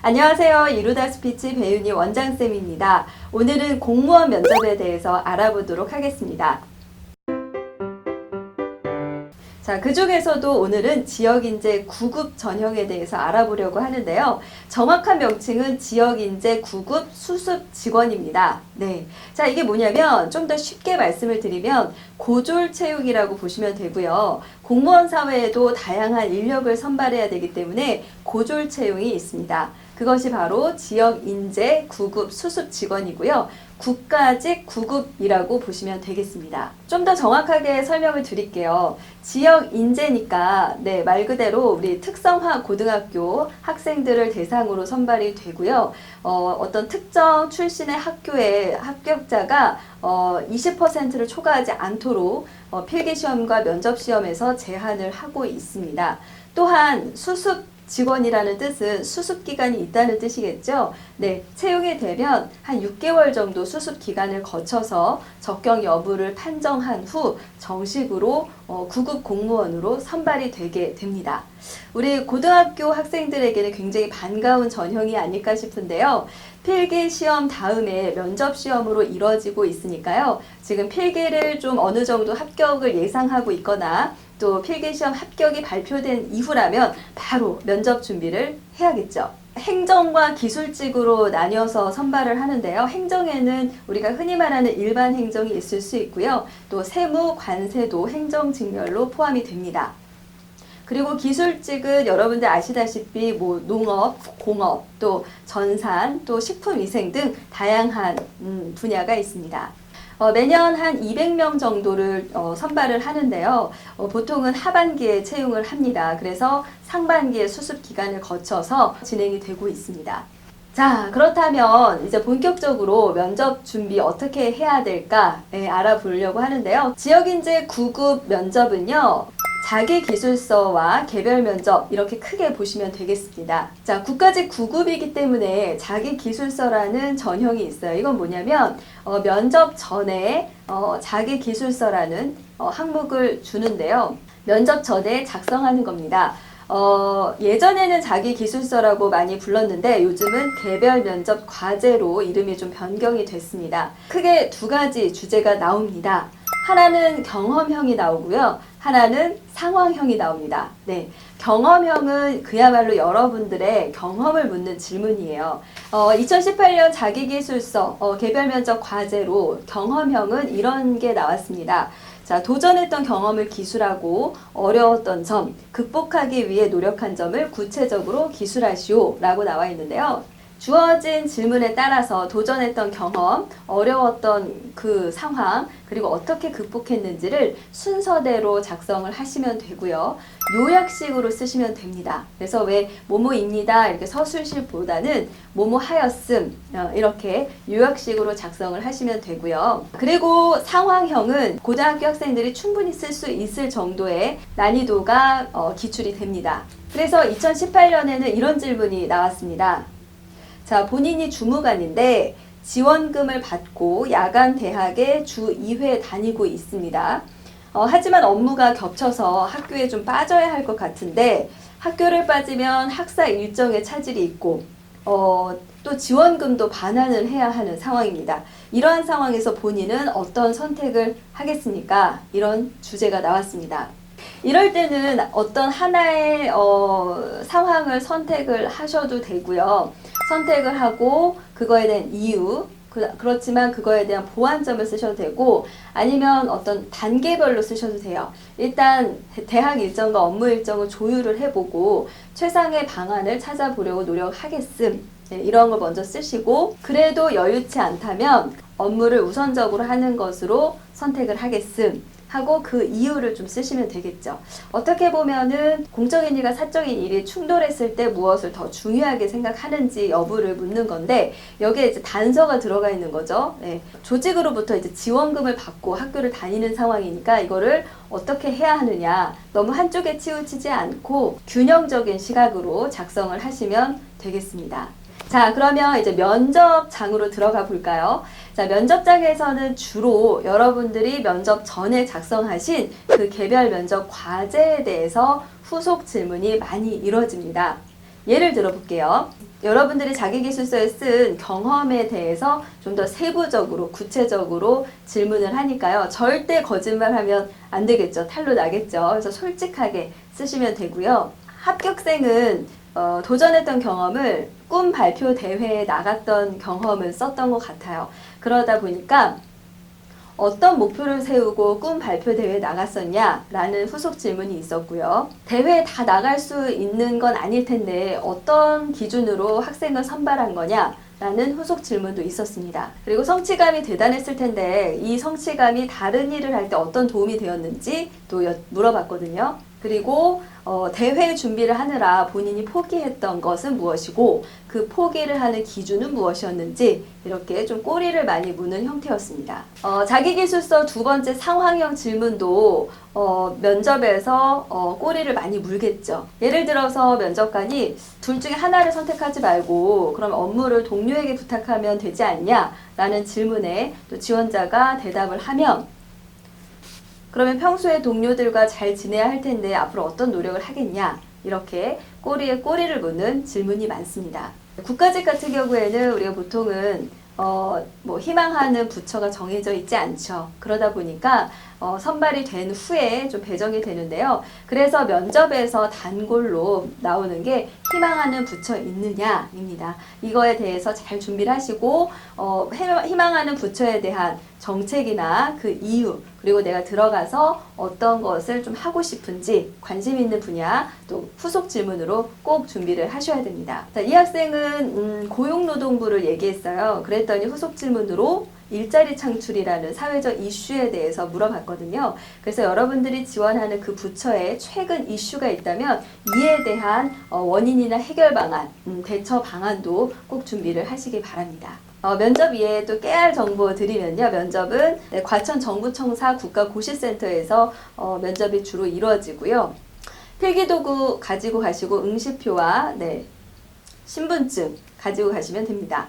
안녕하세요. 이루다 스피치 배윤희 원장쌤입니다. 오늘은 공무원 면접에 대해서 알아보도록 하겠습니다. 자, 그 중에서도 오늘은 지역인재 9급 전형에 대해서 알아보려고 하는데요. 정확한 명칭은 지역인재 9급 수습 직원입니다. 네. 자, 이게 뭐냐면 좀 더 쉽게 말씀을 드리면 고졸 채용이라고 보시면 되고요. 공무원 사회에도 다양한 인력을 선발해야 되기 때문에 고졸 채용이 있습니다. 그것이 바로 지역인재 9급 수습 직원이고요. 국가직 9급이라고 보시면 되겠습니다. 좀 더 정확하게 설명을 드릴게요. 지역 인재니까 말 그대로 우리 특성화 고등학교 학생들을 대상으로 선발이 되고요. 어떤 특정 출신의 학교의 합격자가 20%를 초과하지 않도록 필기시험과 면접시험에서 제한을 하고 있습니다. 또한 수습 직원이라는 뜻은 수습기간이 있다는 뜻이겠죠. 네, 채용이 되면 한 6개월 정도 수습기간을 거쳐서 적격 여부를 판정한 후 정식으로 9급 공무원으로 선발이 되게 됩니다. 우리 고등학교 학생들에게는 굉장히 반가운 전형이 아닐까 싶은데요. 필기시험 다음에 면접시험으로 이뤄지고 있으니까요. 지금 필기를 좀 어느 정도 합격을 예상하고 있거나 또 필기시험 합격이 발표된 이후라면 바로 면접 준비를 해야겠죠. 행정과 기술직으로 나뉘어서 선발을 하는데요. 행정에는 우리가 흔히 말하는 일반 행정이 있을 수 있고요. 또 세무, 관세도 행정 직렬로 포함이 됩니다. 그리고 기술직은 여러분들 아시다시피 농업, 공업, 또 전산, 또 식품위생 등 다양한 분야가 있습니다. 매년 한 200명 정도를 선발을 하는데요. 보통은 하반기에 채용을 합니다. 그래서 상반기에 수습 기간을 거쳐서 진행이 되고 있습니다. 자, 그렇다면 이제 본격적으로 면접 준비 어떻게 해야 될까 알아보려고 하는데요. 지역인재 9급 면접은요. 자기기술서와 개별 면접 이렇게 크게 보시면 되겠습니다. 자, 국가직 9급이기 때문에 자기기술서라는 전형이 있어요. 이건 뭐냐면 면접 전에 자기기술서라는 항목을 주는데요. 면접 전에 작성하는 겁니다. 예전에는 자기기술서라고 많이 불렀는데 요즘은 개별 면접 과제로 이름이 좀 변경이 됐습니다. 크게 두 가지 주제가 나옵니다. 하나는 경험형이 나오고요. 하나는 상황형이 나옵니다. 네, 경험형은 그야말로 여러분들의 경험을 묻는 질문이에요. 2018년 자기기술서 개별 면접 과제로 경험형은 이런 게 나왔습니다. 자, 도전했던 경험을 기술하고 어려웠던 점, 극복하기 위해 노력한 점을 구체적으로 기술하시오 라고 나와 있는데요. 주어진 질문에 따라서 도전했던 경험, 어려웠던 그 상황, 그리고 어떻게 극복했는지를 순서대로 작성을 하시면 되고요. 요약식으로 쓰시면 됩니다. 그래서 왜 뭐뭐입니다 이렇게 서술식보다는 뭐뭐 하였음 이렇게 요약식으로 작성을 하시면 되고요. 그리고 상황형은 고등학교 학생들이 충분히 쓸 수 있을 정도의 난이도가 기출이 됩니다. 그래서 2018년에는 이런 질문이 나왔습니다. 자, 본인이 주무관인데 지원금을 받고 야간 대학에 주 2회 다니고 있습니다. 하지만 업무가 겹쳐서 학교에 좀 빠져야 할 것 같은데 학교를 빠지면 학사 일정에 차질이 있고 또 지원금도 반환을 해야 하는 상황입니다. 이러한 상황에서 본인은 어떤 선택을 하겠습니까? 이런 주제가 나왔습니다. 이럴 때는 어떤 하나의 상황을 선택을 하셔도 되고요. 선택을 하고 그거에 대한 이유, 그렇지만 그거에 대한 보완점을 쓰셔도 되고 아니면 어떤 단계별로 쓰셔도 돼요. 일단 대학 일정과 업무 일정을 조율을 해보고 최상의 방안을 찾아보려고 노력하겠음. 이런 걸 먼저 쓰시고 그래도 여유치 않다면 업무를 우선적으로 하는 것으로 선택을 하겠음. 하고 그 이유를 좀 쓰시면 되겠죠. 어떻게 보면은 공적인 일과 사적인 일이 충돌했을 때 무엇을 더 중요하게 생각하는지 여부를 묻는 건데 여기에 이제 단서가 들어가 있는 거죠. 네. 조직으로부터 이제 지원금을 받고 학교를 다니는 상황이니까 이거를 어떻게 해야 하느냐 너무 한쪽에 치우치지 않고 균형적인 시각으로 작성을 하시면 되겠습니다. 자, 그러면 이제 면접장으로 들어가 볼까요? 자, 면접장에서는 주로 여러분들이 면접 전에 작성하신 그 개별 면접 과제에 대해서 후속 질문이 많이 이루어집니다. 예를 들어 볼게요. 여러분들이 자기계술서에 쓴 경험에 대해서 좀 더 세부적으로 구체적으로 질문을 하니까요. 절대 거짓말하면 안 되겠죠. 탈로 나겠죠. 그래서 솔직하게 쓰시면 되고요. 합격생은 도전했던 경험을 꿈 발표 대회에 나갔던 경험을 썼던 것 같아요. 그러다 보니까 어떤 목표를 세우고 꿈 발표 대회에 나갔었냐? 라는 후속 질문이 있었고요. 대회에 다 나갈 수 있는 건 아닐 텐데 어떤 기준으로 학생을 선발한 거냐? 라는 후속 질문도 있었습니다. 그리고 성취감이 대단했을 텐데 이 성취감이 다른 일을 할 때 어떤 도움이 되었는지 또 물어봤거든요. 그리고 대회 준비를 하느라 본인이 포기했던 것은 무엇이고 그 포기를 하는 기준은 무엇이었는지 이렇게 좀 꼬리를 많이 무는 형태였습니다. 자기계술서 두 번째 상황형 질문도 면접에서 꼬리를 많이 물겠죠. 예를 들어서 면접관이 둘 중에 하나를 선택하지 말고 그럼 업무를 동료에게 부탁하면 되지 않냐? 라는 질문에 또 지원자가 대답을 하면 그러면 평소에 동료들과 잘 지내야 할 텐데 앞으로 어떤 노력을 하겠냐? 이렇게 꼬리에 꼬리를 무는 질문이 많습니다. 국가직 같은 경우에는 우리가 보통은 희망하는 부처가 정해져 있지 않죠. 그러다 보니까 선발이 된 후에 좀 배정이 되는데요. 그래서 면접에서 단골로 나오는 게 희망하는 부처 있느냐입니다. 이거에 대해서 잘 준비를 하시고 희망하는 부처에 대한 정책이나 그 이유 그리고 내가 들어가서 어떤 것을 좀 하고 싶은지 관심 있는 분야 또 후속 질문으로 꼭 준비를 하셔야 됩니다. 자, 이 학생은 고용노동부를 얘기했어요. 그랬더니 후속 질문으로 일자리 창출이라는 사회적 이슈에 대해서 물어봤거든요. 그래서 여러분들이 지원하는 그 부처에 최근 이슈가 있다면 이에 대한 원인이나 해결 방안, 대처 방안도 꼭 준비를 하시기 바랍니다. 면접 위에 또 깨알 정보 드리면요. 면접은 과천정부청사 국가고시센터에서 면접이 주로 이루어지고요. 필기도구 가지고 가시고 응시표와 신분증 가지고 가시면 됩니다.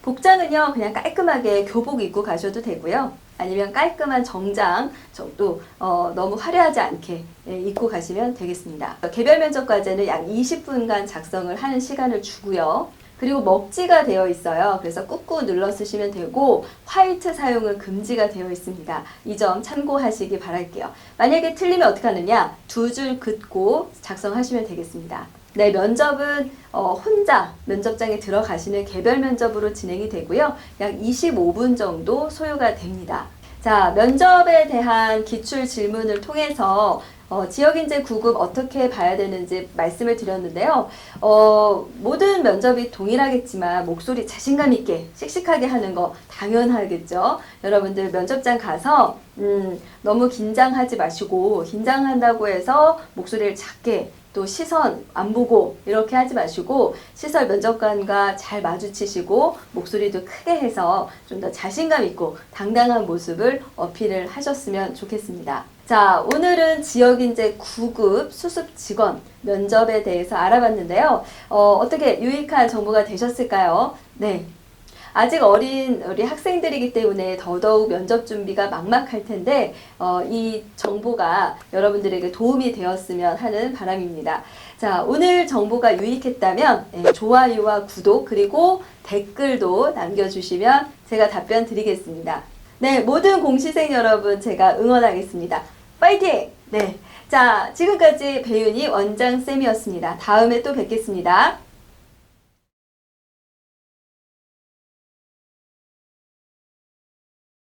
복장은요 그냥 깔끔하게 교복 입고 가셔도 되고요. 아니면 깔끔한 정장 정도 너무 화려하지 않게 입고 가시면 되겠습니다. 개별 면접 과제는 약 20분간 작성을 하는 시간을 주고요. 그리고 먹지가 되어 있어요. 그래서 꾹꾹 눌러 쓰시면 되고 화이트 사용은 금지가 되어 있습니다. 이 점 참고하시기 바랄게요. 만약에 틀리면 어떻게 하느냐? 두 줄 긋고 작성하시면 되겠습니다. 네, 면접은 혼자 면접장에 들어가시는 개별 면접으로 진행이 되고요. 약 25분 정도 소요가 됩니다. 자, 면접에 대한 기출 질문을 통해서 지역인재 9급 어떻게 봐야 되는지 말씀을 드렸는데요. 모든 면접이 동일하겠지만 목소리 자신감 있게 씩씩하게 하는 거 당연하겠죠. 여러분들 면접장 가서 너무 긴장하지 마시고 긴장한다고 해서 목소리를 작게 또 시선 안 보고 이렇게 하지 마시고 시설 면접관과 잘 마주치시고 목소리도 크게 해서 좀 더 자신감 있고 당당한 모습을 어필을 하셨으면 좋겠습니다. 자, 오늘은 지역인재 9급 수습 직원 면접에 대해서 알아봤는데요. 어떻게 유익한 정보가 되셨을까요? 네. 아직 어린 우리 학생들이기 때문에 더더욱 면접 준비가 막막할 텐데 이 정보가 여러분들에게 도움이 되었으면 하는 바람입니다. 자, 오늘 정보가 유익했다면 좋아요와 구독 그리고 댓글도 남겨주시면 제가 답변 드리겠습니다. 네, 모든 공시생 여러분 제가 응원하겠습니다. 파이팅! 네, 자, 지금까지 배윤이 원장쌤이었습니다. 다음에 또 뵙겠습니다.